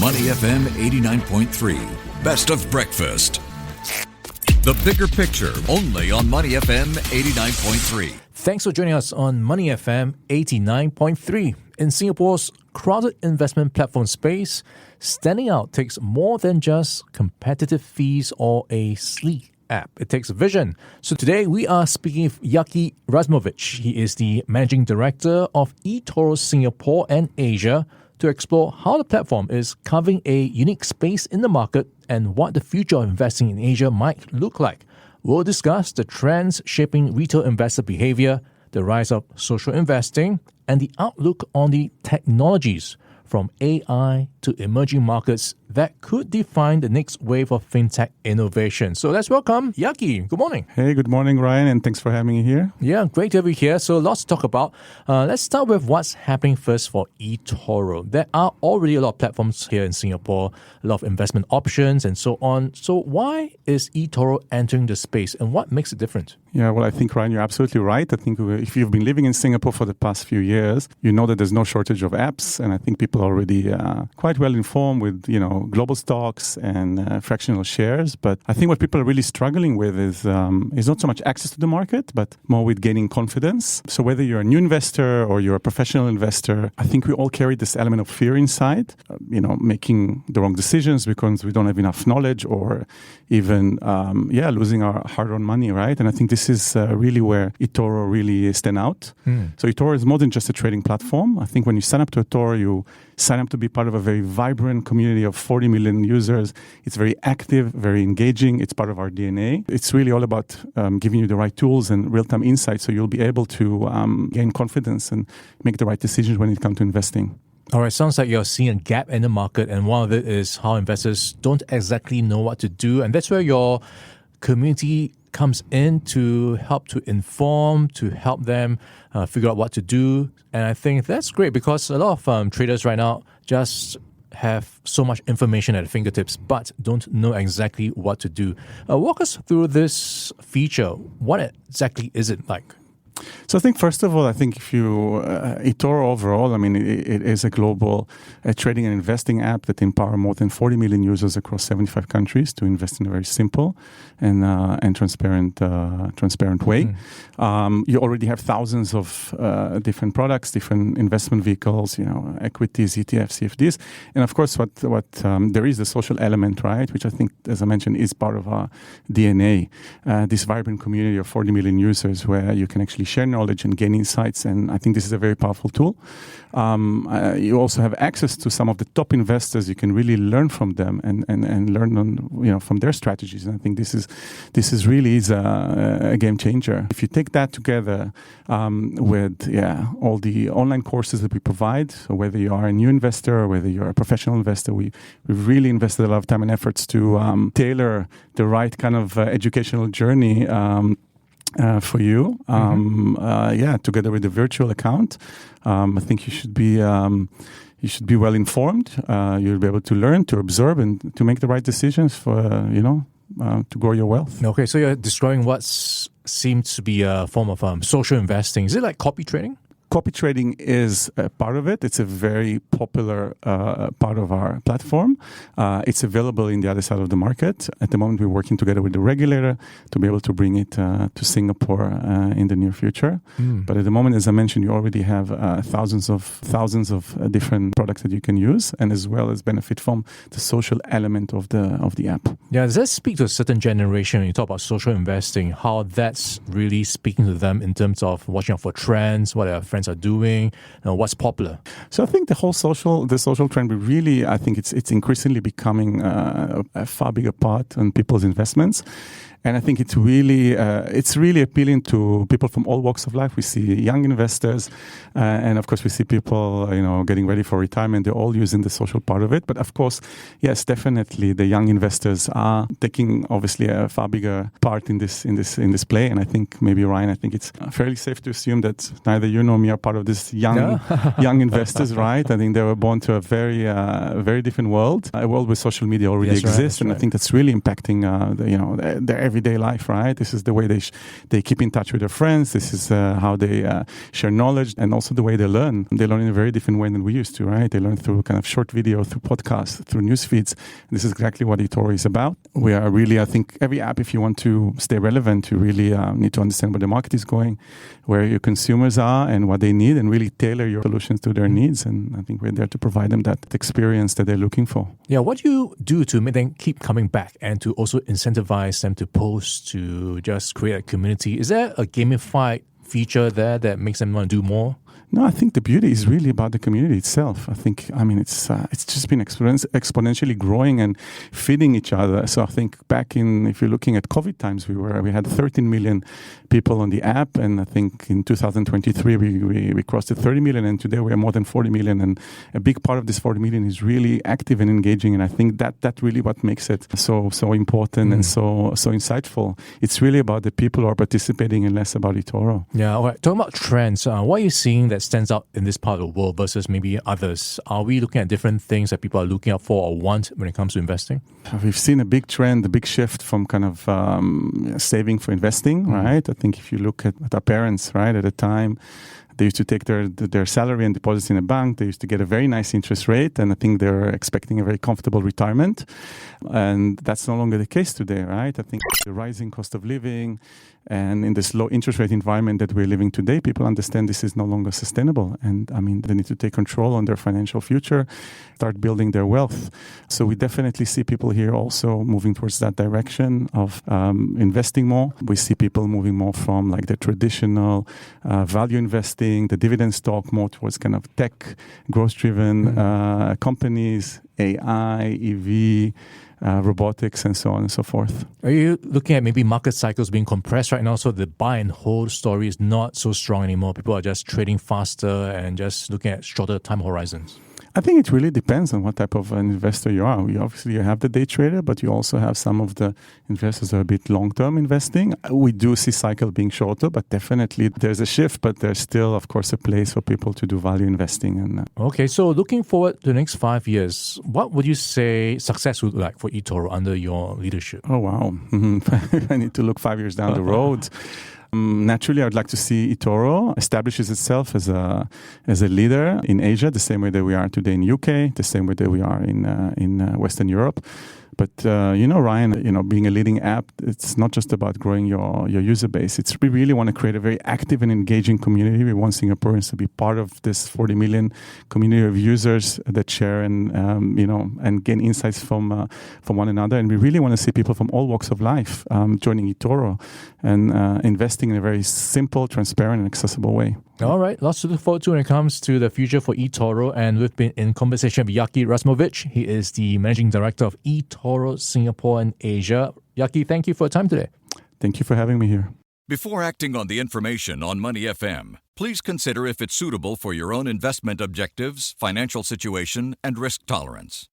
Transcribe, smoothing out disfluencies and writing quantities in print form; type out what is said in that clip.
Money FM 89.3. Best of breakfast. The bigger picture, only on Money FM 89.3. Thanks for joining us on Money FM 89.3. In Singapore's crowded investment platform space, standing out takes more than just competitive fees or a sleek app. It takes vision. So today we are speaking with Yaki Razmovich. He is the Managing Director of eToro's Singapore and Asia, to explore how the platform is carving a unique space in the market and what the future of investing in Asia might look like. We'll discuss the trends shaping retail investor behavior, the rise of social investing, and the outlook on the technologies from AI to emerging markets that could define the next wave of fintech innovation. So let's welcome Yaki. Good morning. Hey, good morning, Ryan, and thanks for having me here. Yeah, great to have you here. So lots to talk about. Let's start with what's happening first for eToro. There are already a lot of platforms here in Singapore, a lot of investment options and so on. So why is eToro entering the space and what makes it different? Yeah, well, I think, Ryan, you're absolutely right. I think if you've been living in Singapore for the past few years, you know that there's no shortage of apps. And I think people are already quite well informed with, global stocks and fractional shares. But I think what people are really struggling with is not so much access to the market, but more with gaining confidence. So whether you're a new investor or you're a professional investor, I think we all carry this element of fear inside, making the wrong decisions because we don't have enough knowledge or even, losing our hard-earned money, right? And I think this is really where eToro really stand out. So eToro is more than just a trading platform. I think when you sign up to eToro, you sign up to be part of a very vibrant community of 40 million users. It's very active, very engaging. It's part of our DNA. It's really all about giving you the right tools and real-time insights so you'll be able to gain confidence and make the right decisions when it comes to investing. All right, sounds like you're seeing a gap in the market, and one of it is how investors don't exactly know what to do. And that's where your community comes in to help to inform, to help them figure out what to do. And I think that's great because a lot of traders right now just have so much information at their fingertips, but don't know exactly what to do. Walk us through this feature. What exactly is it like? So I think, first of all, if you, eToro overall, it is a global trading and investing app that empower more than 40 million users across 75 countries to invest in a very simple and transparent way. You already have thousands of different products, different investment vehicles, equities, ETFs, CFDs. And of course, what there is the social element, right? Which I think, as I mentioned, is part of our DNA. This vibrant community of 40 million users where you can actually share knowledge and gain insights, and I think this is a very powerful tool. You also have access to some of the top investors. You can really learn from them and learn on from their strategies. And I think this is really a game changer. If you take that together with all the online courses that we provide, so whether you are a new investor or whether you're a professional investor, we've really invested a lot of time and efforts to tailor the right kind of educational journey for you, together with the virtual account. I think you should be well informed. You'll be able to learn, to observe, and to make the right decisions for to grow your wealth. Okay, so you're describing what seems to be a form of social investing. Is it like copy trading? Copy trading is a part of it. It's a very popular part of our platform. It's available in the other side of the market. At the moment, we're working together with the regulator to be able to bring it to Singapore in the near future. But at the moment, as I mentioned, you already have thousands of different products that you can use, and as well as benefit from the social element of the app. Yeah, does that speak to a certain generation when you talk about social investing, how that's really speaking to them in terms of watching out for trends, what their friends are doing, what's popular? So I think the social trend, I think it's increasingly becoming a far bigger part in people's investments. And I think it's really appealing to people from all walks of life. We see young investors, and of course we see people, getting ready for retirement. They're all using the social part of it. But of course, yes, definitely the young investors are taking obviously a far bigger part in this play. And I think maybe, Ryan, I think it's fairly safe to assume that neither you nor me are part of this young investors, right? I think they were born to a very very different world, a world where social media already exists, and right. I think that's really impacting their everyday life, right? This is the way they keep in touch with their friends. This is how they share knowledge, and also the way they learn. They learn in a very different way than we used to, right? They learn through kind of short video, through podcasts, through news feeds. This is exactly what eToro is about. We are really, I think, every app, if you want to stay relevant, you really need to understand where the market is going, where your consumers are and what they need, and really tailor your solutions to their needs. And I think we're there to provide them that experience that they're looking for. Yeah, what do you do to make them keep coming back and to also incentivize them to post, to just create a community? Is there a gamified feature there that makes them want to do more? No, I think the beauty is really about the community itself. It's just been exponentially growing and feeding each other. So I think if you're looking at COVID times, we had 13 million people on the app, and I think in 2023 we crossed the 30 million, and today we are more than 40 million. And a big part of this 40 million is really active and engaging, and I think that really what makes it so important and so insightful. It's really about the people who are participating and less about eToro. Yeah, all right. Talking about trends, what are you seeing that stands out in this part of the world versus maybe others? Are we looking at different things that people are looking out for or want when it comes to investing? We've seen a big trend, a big shift from kind of saving for investing, right? I think if you look at our parents, right, at a time, they used to take their salary and deposit in a bank. They used to get a very nice interest rate, and I think they're expecting a very comfortable retirement. And that's no longer the case today, right? I think the rising cost of living and in this low interest rate environment that we're living today, people understand this is no longer sustainable. And I mean, they need to take control on their financial future, start building their wealth. So we definitely see people here also moving towards that direction of investing more. We see people moving more from like the traditional value investing, the dividend stock, more towards kind of tech, growth-driven companies, AI, EV, robotics, and so on and so forth. Are you looking at maybe market cycles being compressed right now, so the buy and hold story is not so strong anymore? People are just trading faster and just looking at shorter time horizons? I think it really depends on what type of an investor you are. You have the day trader, but you also have some of the investors that are a bit long-term investing. We do see cycle being shorter, but definitely there's a shift, but there's still, of course, a place for people to do value investing. Okay, so looking forward to the next 5 years, what would you say success would look like for eToro under your leadership? Oh, wow. I need to look 5 years down the road. Naturally, I would like to see eToro establishes itself as a leader in Asia, the same way that we are today in UK, the same way that we are in Western Europe. But, Ryan, being a leading app, it's not just about growing your user base. We really want to create a very active and engaging community. We want Singaporeans to be part of this 40 million community of users that share and gain insights from one another. And we really want to see people from all walks of life joining eToro and investing in a very simple, transparent, and accessible way. All right, lots to look forward to when it comes to the future for eToro, and we've been in conversation with Yaki Razmovich. He is the Managing Director of eToro Singapore and Asia. Yaki, thank you for your time today. Thank you for having me here. Before acting on the information on Money FM, please consider if it's suitable for your own investment objectives, financial situation, and risk tolerance.